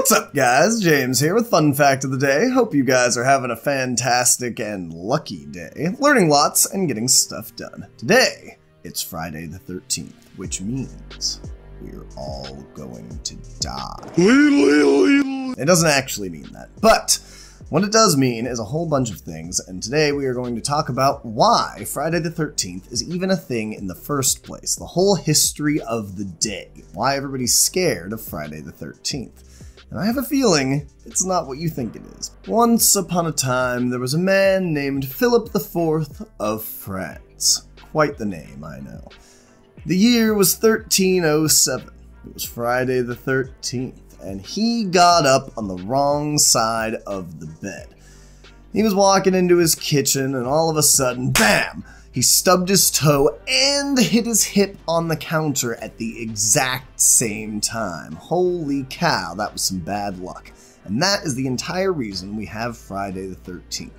What's up, guys? James here with Fun Fact of the Day. Hope you guys are having a fantastic and lucky day, learning lots and getting stuff done. Today, it's Friday the 13th, which means we're all going to die. It doesn't actually mean that, but what it does mean is a whole bunch of things, and today we are going to talk about why Friday the 13th is even a thing in the first place, the whole history of the day, why everybody's scared of Friday the 13th. And I have a feeling it's not what you think it is. Once upon a time, there was a man named Philip IV of France. Quite the name, I know. The year was 1307. It was Friday the 13th, and he got up on the wrong side of the bed. He was walking into his kitchen, and all of a sudden, bam! He stubbed his toe and hit his hip on the counter at the exact same time. Holy cow, that was some bad luck. And that is the entire reason we have Friday the 13th.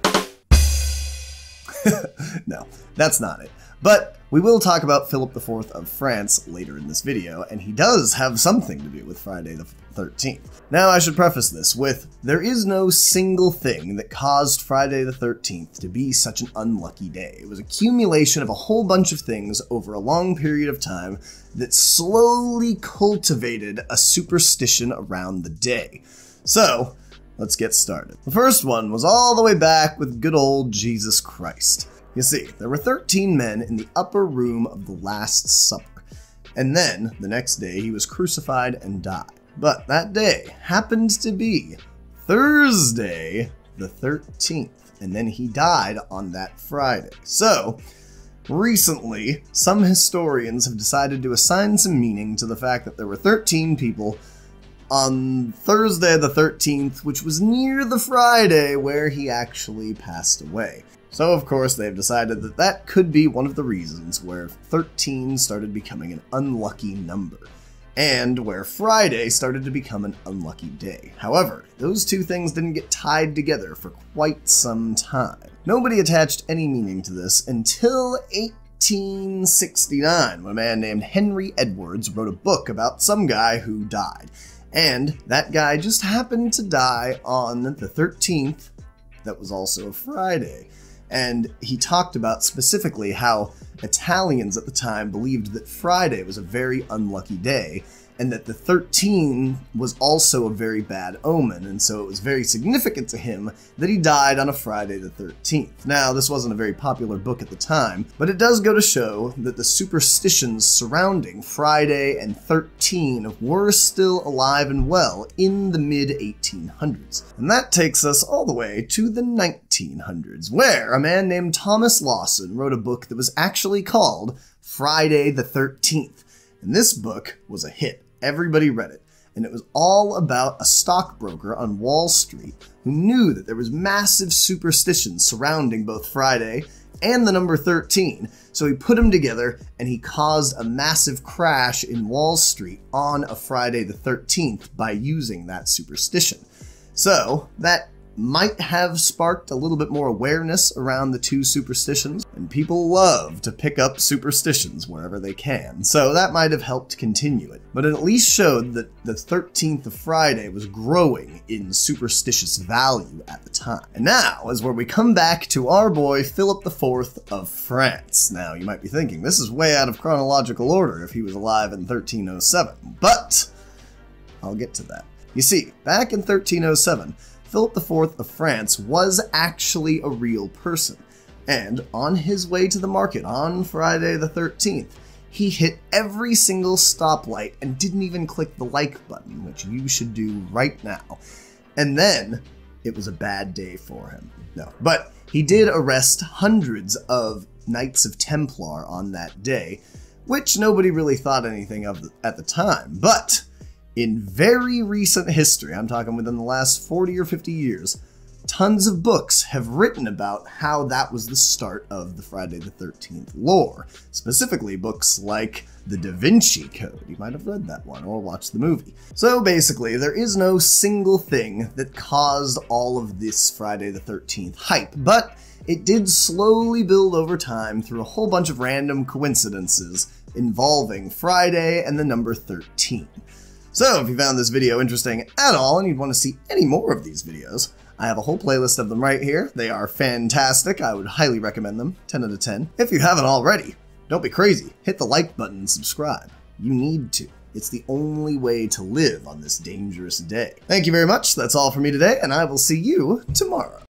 No, that's not it. But we will talk about Philip IV of France later in this video, and he does have something to do with Friday the 13th. Now, I should preface this with, there is no single thing that caused Friday the 13th to be such an unlucky day. It was an accumulation of a whole bunch of things over a long period of time that slowly cultivated a superstition around the day. So, let's get started. The first one was all the way back with good old Jesus Christ. You see, there were 13 men in the upper room of the Last Supper, and then, the next day, he was crucified and died. But that day happened to be Thursday the 13th, and then he died on that Friday. So, recently, some historians have decided to assign some meaning to the fact that there were 13 people on Thursday the 13th, which was near the Friday where he actually passed away. So, of course, they've decided that that could be one of the reasons where 13 started becoming an unlucky number, and where Friday started to become an unlucky day. However, those two things didn't get tied together for quite some time. Nobody attached any meaning to this until 1869, when a man named Henry Edwards wrote a book about some guy who died. And that guy just happened to die on the 13th, that was also a Friday. And he talked about specifically how Italians at the time believed that Friday was a very unlucky day, and that the 13 was also a very bad omen, and so it was very significant to him that he died on a Friday the 13th. Now, this wasn't a very popular book at the time, but it does go to show that the superstitions surrounding Friday and 13 were still alive and well in the mid-1800s. And that takes us all the way to the 1900s, where a man named Thomas Lawson wrote a book that was actually called Friday the 13th. And this book was a hit. Everybody read it. And it was all about a stockbroker on Wall Street who knew that there was massive superstition surrounding both Friday and the number 13. So he put them together and he caused a massive crash in Wall Street on a Friday the 13th by using that superstition. So that might have sparked a little bit more awareness around the two superstitions, and people love to pick up superstitions wherever they can, so that might have helped continue it. But it at least showed that the 13th of Friday was growing in superstitious value at the time. And now is where we come back to our boy Philip IV of France. Now, you might be thinking, this is way out of chronological order if he was alive in 1307, but I'll get to that. You see, back in 1307, Philip IV of France was actually a real person, and on his way to the market on Friday the 13th, he hit every single stoplight and didn't even click the like button, which you should do right now. And then, it was a bad day for him. No, but he did arrest hundreds of Knights of Templar on that day, which nobody really thought anything of at the time, but in very recent history, I'm talking within the last 40 or 50 years, tons of books have written about how that was the start of the Friday the 13th lore. Specifically, books like the Da Vinci Code. You might have read that one or watched the movie. So basically, there is no single thing that caused all of this Friday the 13th hype, but it did slowly build over time through a whole bunch of random coincidences involving Friday and the number 13. So if you found this video interesting at all and you'd want to see any more of these videos, I have a whole playlist of them right here. They are fantastic. I would highly recommend them. 10 out of 10. If you haven't already, don't be crazy. Hit the like button and subscribe. You need to. It's the only way to live on this dangerous day. Thank you very much. That's all for me today, and I will see you tomorrow.